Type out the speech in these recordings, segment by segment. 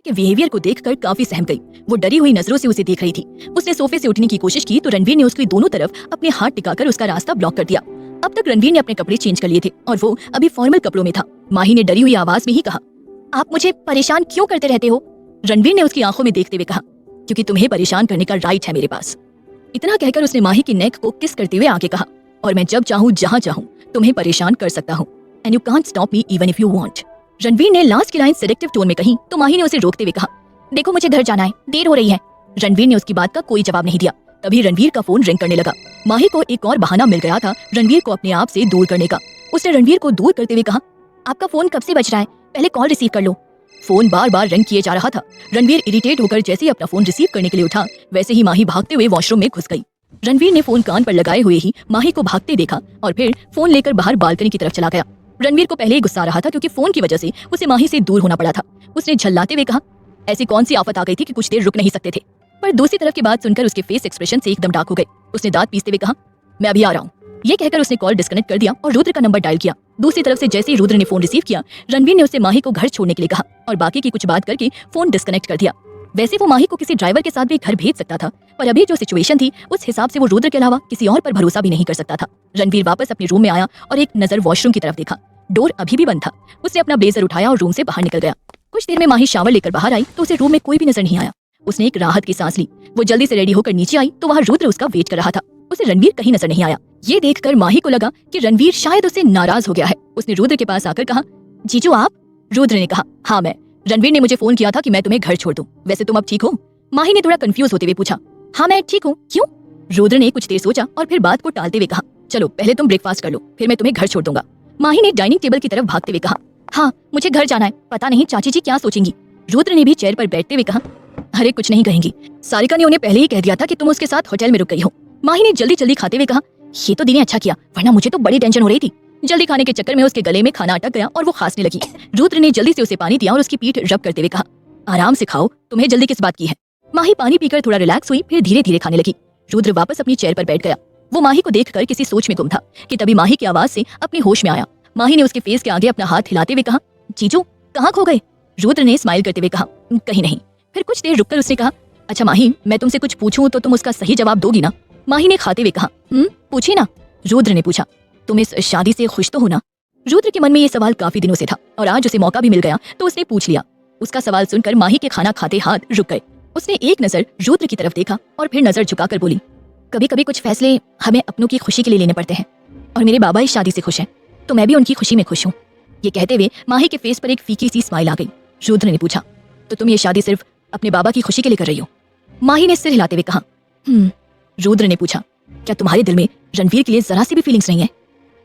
के बिहेवियर को देखकर काफी सहम गई। वो डरी हुई नजरों से उसे देख रही थी। उसने सोफे से उठने की कोशिश की तो रणवीर ने उसकी दोनों तरफ अपने हाथ टिकाकर उसका रास्ता ब्लॉक कर दिया। अब तक रणवीर ने अपने कपड़े चेंज कर लिए थे और वो अभी फॉर्मल कपड़ों में था। माही ने डरी हुई आवाज में ही कहा, आप मुझे परेशान क्यों करते रहते हो? रणवीर ने उसकी आंखों में देखते हुए कहा, क्योंकि तुम्हें परेशान करने का राइट है मेरे पास। इतना कहकर उसने माही की नेक को किस करते हुए आगे कहा, और मैं जब चाहूँ जहाँ चाहूँ तुम्हें परेशान कर सकता हूँ, and you can't stop me even if you want. Ranveer ने लास्ट की लाइन सिलेक्टिव टोन में कही तो माही ने उसे रोकते हुए कहा, देखो मुझे घर जाना है, देर हो रही है। रणवीर ने उसकी बात का कोई जवाब नहीं दिया। तभी रणवीर का फोन रिंग करने लगा। माही को एक और बहाना मिल गया था रणवीर को अपने आप से दूर करने का। उसने रणवीर को दूर करते हुए कहा, आपका फोन कब से बज रहा है, पहले कॉल रिसीव कर लो। फोन बार बार रिंग किए जा रहा था। रणवीर इरिटेट होकर जैसे ही अपना फोन रिसीव करने के लिए उठा, वैसे ही माही भागते हुए वॉशरूम में घुस गई। रणवीर ने फोन कान पर लगाए हुए ही माही को भागते देखा और फिर फोन लेकर बाहर बालकनी की तरफ चला गया। रणवीर को पहले ही गुस्सा आ रहा था क्योंकि फोन की वजह से उसे माही से दूर होना पड़ा था। उसने झल्लाते हुए कहा, ऐसी कौन सी आफत आ गई थी कि कुछ देर रुक नहीं सकते थे? पर दूसरी तरफ की बात सुनकर उसके फेस एक्सप्रेशन से एकदम डार्क हो गए। उसने दांत पीसते हुए कहा, मैं अभी आ रहा हूँ। ये कहकर उसने कॉल डिस्कनेक्ट कर दिया और रुद्र का नंबर डायल किया। दूसरी तरफ से जैसे ही रुद्र ने फोन रिसीव किया, रणवीर ने उससे माही को घर छोड़ने के लिए कहा और बाकी की कुछ बात करके फोन डिस्कनेक्ट कर दिया। वैसे वो माही को किसी ड्राइवर के साथ भी घर भेज सकता था, पर अभी जो सिचुएशन थी उस हिसाब से वो रुद्र के अलावा किसी और पर भरोसा भी नहीं कर सकता था। रणवीर वापस अपने रूम में आया और एक नजर वॉशरूम की तरफ देखा। डोर अभी भी बंद था। उसने अपना ब्लेजर उठाया और रूम से बाहर निकल गया। कुछ देर में माही शावर लेकर बाहर आई तो उसे रूम में कोई भी नजर नहीं आया। उसने एक राहत की सांस ली। वो जल्दी से रेडी होकर नीचे आई तो वहाँ रुद्र उसका वेट कर रहा था। उसे रणवीर कहीं नजर नहीं आया। ये देखकर माही को लगा कि रणवीर शायद उससे नाराज हो गया है। उसने रुद्र के पास आकर कहा, जीजू आप? रुद्र ने कहा, हाँ मैं। रणवीर ने मुझे फोन किया था कि मैं तुम्हें घर छोड़ दूं। वैसे तुम अब ठीक हो? माही ने थोड़ा कंफ्यूज होते हुए पूछा। हाँ मैं ठीक हूँ, क्यों? रुद्र ने कुछ देर सोचा और फिर बात को टालते हुए कहा, चलो पहले तुम ब्रेकफास्ट कर लो, फिर मैं तुम्हें घर छोड़ दूंगा। माही ने डाइनिंग टेबल की तरफ भागते हुए कहा, हाँ मुझे घर जाना है, पता नहीं चाची जी क्या सोचेंगी। रुद्र ने भी चेयर पर बैठते हुए कहा, अरे कुछ नहीं कहेंगी, सारिका ने उन्हें पहले ही कह दिया था कि तुम उसके साथ होटल में रुक गई हो। माही ने जल्दी जल्दी खाते हुए कहा, ये तो दी ने अच्छा किया, वरना मुझे तो बड़ी टेंशन हो रही थी। जल्दी खाने के चक्कर में उसके गले में खाना अटक गया और वो खांसने लगी। रुद्र ने जल्दी से उसे पानी दिया और उसकी पीठ रब करते हुए कहा, आराम से खाओ, तुम्हें जल्दी किस बात की है? माही पानी पीकर थोड़ा रिलैक्स हुई, फिर धीरे धीरे खाने लगी। रुद्र वापस अपनी चेयर पर बैठ गया। वो माही को देखकर किसी सोच में गुम था कि तभी माही की आवाज से अपने होश में आया। माही ने उसके फेस के आगे अपना हाथ हिलाते हुए कहा, जीजू कहाँ खो गए? रुद्र ने स्माइल करते हुए कहा, कहीं नहीं। फिर कुछ देर रुककर उसने कहा, अच्छा माही मैं तुमसे कुछ पूछूं तो तुम उसका सही जवाब दोगी ना? माही ने खाते हुए कहा, पूछिए ना। रुद्र ने पूछा, तुम इस शादी से खुश तो हो ना? रुद्र के मन में ये सवाल काफी दिनों से था और आज उसे मौका भी मिल गया तो उसने पूछ लिया। उसका सवाल सुनकर माही के खाना खाते हाथ रुक गए। उसने एक नजर रुद्र की तरफ देखा और फिर नजर झुकाकर बोली, कभी कभी कुछ फैसले हमें अपनों की खुशी के लिए लेने पड़ते हैं और मेरे बाबा इस शादी से खुश हैं तो मैं भी उनकी खुशी में खुश हूँ। ये कहते हुए माही के फेस पर एक फीकी सी स्माइल आ गई। रुद्र ने पूछा, तो तुम ये शादी सिर्फ अपने बाबा की खुशी के लिए कर रही हो? माही ने सिर हिलाते हुए कहा, रुद्र ने पूछा, क्या तुम्हारे दिल में रणवीर के लिए जरा सी भी फीलिंग्स नहीं है?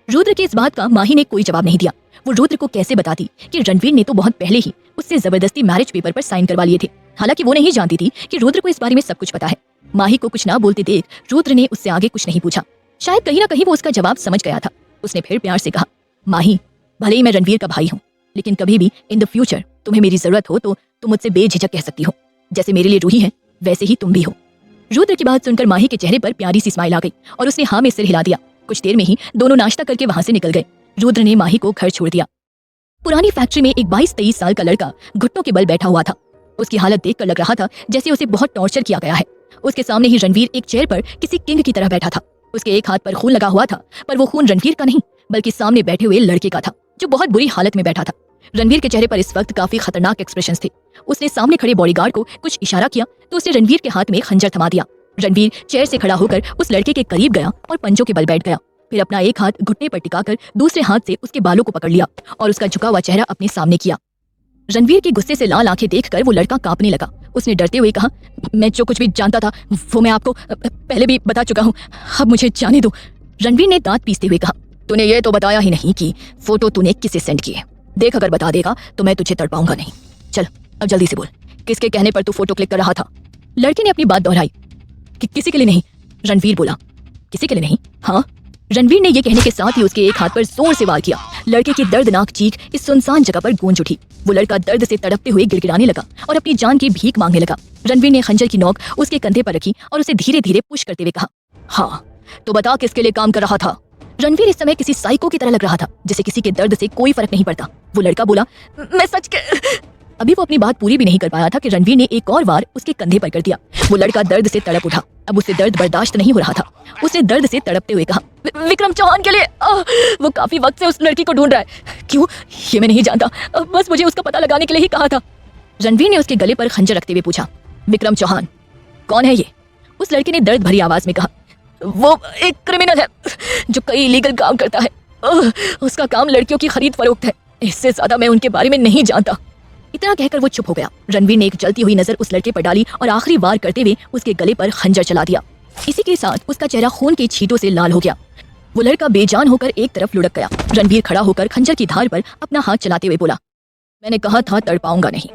रुद्र की इस बात का माही ने कोई जवाब नहीं दिया। वो रुद्र को कैसे बताती कि रणवीर ने तो बहुत पहले ही उससे जबरदस्ती मैरिज पेपर पर साइन करवा लिए थे। हालांकि वो नहीं जानती थी कि रुद्र को इस बारे में सब कुछ पता है। माही को कुछ ना बोलते देख रुद्र ने उससे आगे कुछ नहीं पूछा। शायद कहीं ना कहीं वो उसका जवाब समझ गया था। उसने फिर प्यार से कहा, माही भले ही मैं रणवीर का भाई हूँ, लेकिन कभी भी इन द फ्यूचर तुम्हें मेरी जरूरत हो तो तुम मुझसे बेझिझक कह सकती हो। जैसे मेरे लिए रूही है वैसे ही तुम भी हो। रुद्र की बात सुनकर माही के चेहरे पर प्यारी सी स्माइल आ गई और उसने हाँ में सिर हिला दिया। कुछ देर में ही दोनों नाश्ता करके वहां से निकल गए। रुद्र ने माही को घर छोड़ दिया। पुरानी फैक्ट्री में एक 22-23 साल का लड़का घुटनों के बल बैठा हुआ था। उसकी हालत देखकर लग रहा था जैसे उसे बहुत टॉर्चर किया गया है। उसके सामने ही रणवीर एक चेयर पर किसी किंग की तरह बैठा था। उसके एक हाथ पर खून लगा हुआ था, पर वो खून रणवीर का नहीं बल्कि सामने बैठे हुए लड़के का था जो बहुत बुरी हालत में बैठा था। रणवीर के चेहरे पर इस वक्त काफी खतरनाक एक्सप्रेशंस थे। उसने सामने खड़े बॉडीगार्ड को कुछ इशारा किया तो उसने रणवीर के हाथ में खंजर थमा दिया। रणवीर चेयर से खड़ा होकर उस लड़के के करीब गया और पंजों के बल बैठ गया। फिर अपना एक हाथ घुटने पर टिकाकर दूसरे हाथ से उसके बालों को पकड़ लिया और उसका झुका हुआ चेहरा अपने सामने किया। रणवीर की गुस्से से लाल आंखें देखकर वो लड़का कांपने लगा। उसने डरते हुए कहा, मैं जो कुछ भी जानता था वो मैं आपको पहले भी बता चुका हूँ, अब मुझे जाने दो। रणवीर ने दांत पीसते हुए कहा, तूने ये तो बताया ही नहीं कि फोटो तूने किसे सेंड की है। देख अगर बता देगा तो मैं तुझे तड़पाऊंगा नहीं। चल अब जल्दी से बोल, किसके कहने पर तू फोटो क्लिक कर रहा था? लड़के ने अपनी बात दोहराई, किसी के लिए नहीं। रणवीर बोला, किसी के लिए नहीं? हाँ। रणवीर ने यह कहने के साथ ही उसके एक हाथ पर जोर से वार किया। लड़के की दर्दनाक चीख इस सुनसान जगह पर गूंज उठी। वो लड़का दर्द से तड़पते हुए गिड़गिड़ाने लगा और अपनी जान की भीख मांगने लगा। रणवीर ने खंजर की नोक उसके कंधे पर रखी और उसे धीरे धीरे पुश करते हुए कहा, हाँ तो बता किसके लिए काम कर रहा था? रणवीर इस समय किसी साइको की तरह लग रहा था, जिसे किसी के दर्द से कोई फर्क नहीं पड़ता। वो लड़का बोला, मैं सच अभी वो अपनी बात पूरी भी नहीं कर पाया था कि रणवीर ने एक और वार उसके कंधे पर कर दिया। वो लड़का दर्द से तड़प उठा। अब उसे दर्द बर्दाश्त नहीं हो रहा था। उसने दर्द से तड़पते हुए कहा, विक्रम चौहान के लिए वो काफी वक्त से उस लड़की को ढूंढ रहा है। क्यों, ये मैं नहीं जानता, बस मुझे उसका पता लगाने के लिए ही कहा था। रणवीर ने उसके गले पर खंजर रखते हुए पूछा, विक्रम चौहान कौन है ये? उस लड़के ने दर्द भरी आवाज में कहा, वो एक क्रिमिनल है जो कई इलीगल काम करता है। उसका काम लड़कियों की खरीद फरोख्त है। इससे ज्यादा मैं उनके बारे में नहीं जानता। इतना कहकर वो चुप हो गया। रणवीर ने एक जलती हुई नजर उस लड़के पर डाली और आखिरी वार करते हुए उसके गले पर खंजर चला दिया। इसी के साथ उसका चेहरा खून के छींटों से लाल हो गया। वो लड़का बेजान होकर एक तरफ लुढ़क गया। रणवीर खड़ा होकर खंजर की धार पर अपना हाथ चलाते हुए बोला, मैंने कहा था तड़पाऊंगा नहीं,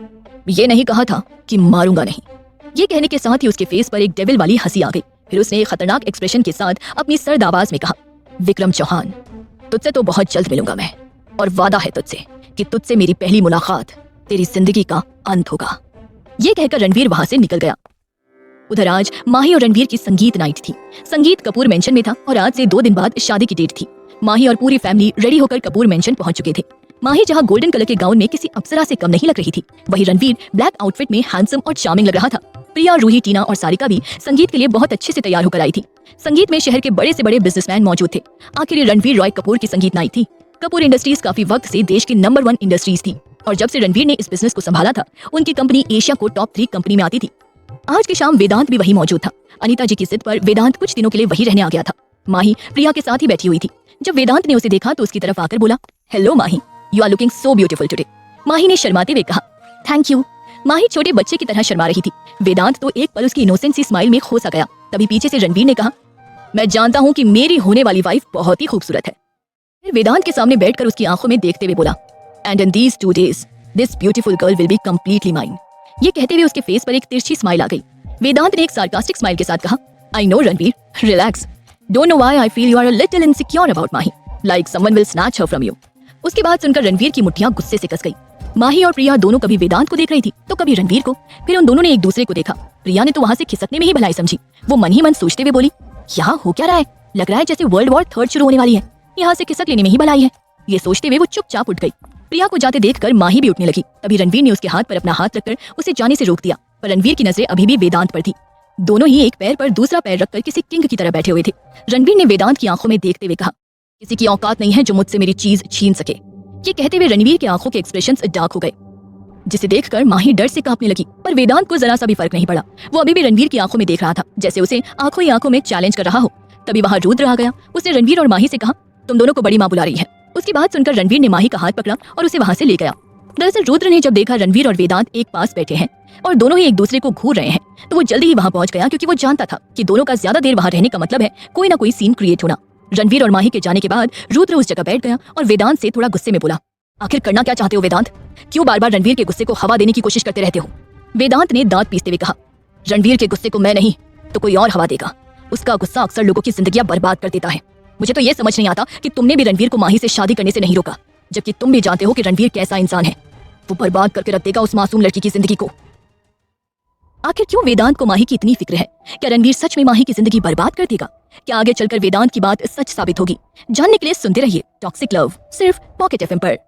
ये नहीं कहा था कि मारूंगा नहीं। ये कहने के साथ ही उसके फेस पर एक डेविल वाली हंसी आ गई। फिर उसने एक खतरनाक एक्सप्रेशन के साथ अपनी सर्द आवाज में कहा, विक्रम चौहान तुझसे तो बहुत जल्द मिलूंगा मैं, और वादा है तुझसे कि तुझसे मेरी पहली मुलाकात तेरी जिंदगी का अंत होगा। ये कहकर रणवीर वहां से निकल गया। उधर आज माही और रणवीर की संगीत नाइट थी। संगीत कपूर मेंशन में था और आज से 2 दिन बाद शादी की डेट थी। माही और पूरी फैमिली रेडी होकर कपूर मेंशन पहुंच चुके थे। माही जहां गोल्डन कलर के गाउन में किसी अप्सरा से कम नहीं लग रही थी, वहीं रणवीर ब्लैक आउटफिट में हैंडसम और चार्मिंग लग रहा था। प्रिया, रूही, टीना और सारिका भी संगीत के लिए बहुत अच्छे से तैयार होकर आई थी। संगीत में शहर के बड़े से बड़े बिजनेसमैन मौजूद थे। आखिर ये रणवीर रॉय कपूर की संगीत नाइट थी। कपूर इंडस्ट्रीज काफी वक्त से देश की नंबर 1 इंडस्ट्रीज थी और जब से रणवीर ने इस बिजनेस को संभाला था, उनकी कंपनी एशिया को टॉप 3 कंपनी में आती थी। आज की शाम वेदांत भी वही मौजूद था। अनीता जी की जिद पर वेदांत कुछ दिनों के लिए वही रहने आ गया था। माही प्रिया के साथ ही बैठी हुई थी। जब वेदांत ने उसे देखा तो उसकी तरफ आकर बोला, hello Mahi, you are looking so beautiful today. Mahi ने शर्माते हुए कहा, थैंक यू। माही छोटे बच्चे की तरह शर्मा रही थी। वेदांत तो एक पल उसकी इनोसेंट सी स्माइल में खो सा गया। तभी पीछे से रणवीर ने कहा, मैं जानता हूँ कि मेरी होने वाली वाइफ बहुत ही खूबसूरत है। फिर वेदांत के सामने बैठकर उसकी आंखों में देखते हुए बोला, and in these 2 days this beautiful girl will be completely mine. ये कहते हुए उसके फेस पर एक तिरछी स्माइल आ गई। वेदांत ने एक सार्कास्टिक स्माइल के साथ कहा, I know Ranveer, relax, don't know why I feel you are a little insecure about Mahi, like someone will snatch her from you. उसकी बात सुनकर रणवीर की मुट्ठियां गुस्से से कस गई। माही और प्रिया दोनों कभी वेदांत को देख रही थी तो कभी रणवीर को। फिर उन दोनों ने एक दूसरे को देखा। प्रिया ने तो वहां से खिसकने में ही भलाई समझी। वो मन ही मन सोचते हुए बोली, यहाँ हो क्या रहा है? लग रहा है जैसे वर्ल्ड वॉर 3 शुरू होने वाली है। यहाँ से खिसक लेने में ही भलाई है। ये सोचते हुए वो चुपचाप उठ गई। प्रिया को जाते देखकर माही भी उठने लगी। तभी रणवीर ने उसके हाथ पर अपना हाथ रखकर उसे जाने से रोक दिया, पर रणवीर की नजरें अभी भी वेदांत पर थी। दोनों ही एक पैर पर दूसरा पैर रखकर किसी किंग की तरह बैठे हुए थे। रणवीर ने वेदांत की आंखों में देखते हुए कहा, किसी की औकात नहीं है जो मुझसे मेरी चीज छीन सके। ये कहते हुए रणवीर की आंखों के एक्सप्रेशंस डार्क हो गए, जिसे देखकर माही डर से कांपने लगी। पर वेदांत को जरा सा भी फर्क नहीं पड़ा। वो अभी भी रणवीर की आंखों में देख रहा था, जैसे उसे आंखों ही आंखों में चैलेंज कर रहा हो। तभी वहां रुद्र आ गया। उसने रणवीर और माही से कहा, तुम दोनों को बड़ी माँ बुला रही है। उसकी बात सुनकर रणवीर ने माही का हाथ पकड़ा और उसे वहां से ले गया। दरअसल रुद्र ने जब देखा रणवीर और वेदांत एक पास बैठे हैं और दोनों ही एक दूसरे को घूर रहे हैं, तो वो जल्दी ही वहां पहुंच गया, क्योंकि वो जानता था कि दोनों का ज्यादा देर वहां रहने का मतलब है कोई ना कोई सीन क्रिएट होना। रणवीर और माही के जाने के बाद रुद्र उस जगह बैठ गया और वेदांत से थोड़ा गुस्से में बोला, आखिर करना क्या चाहते हो वेदांत? क्यों बार बार रणवीर के गुस्से को हवा देने की कोशिश करते रहते हो? वेदांत ने दांत पीसते हुए कहा, रणवीर के गुस्से को मैं नहीं तो कोई और हवा देगा। उसका गुस्सा अक्सर लोगों की जिंदगियां बर्बाद कर देता है। मुझे तो ये समझ नहीं आता कि तुमने भी रणवीर को माही से शादी करने से नहीं रोका, जबकि तुम भी जानते हो कि रणवीर कैसा इंसान है। वो बर्बाद करके रख देगा उस मासूम लड़की की जिंदगी को। आखिर क्यों वेदांत को माही की इतनी फिक्र है? क्या रणवीर सच में माही की जिंदगी बर्बाद कर देगा? क्या आगे चलकर वेदांत की बात सच साबित होगी? जानने के लिए सुनते रहिए टॉक्सिक लव, सिर्फ पॉकेट एफएम पर।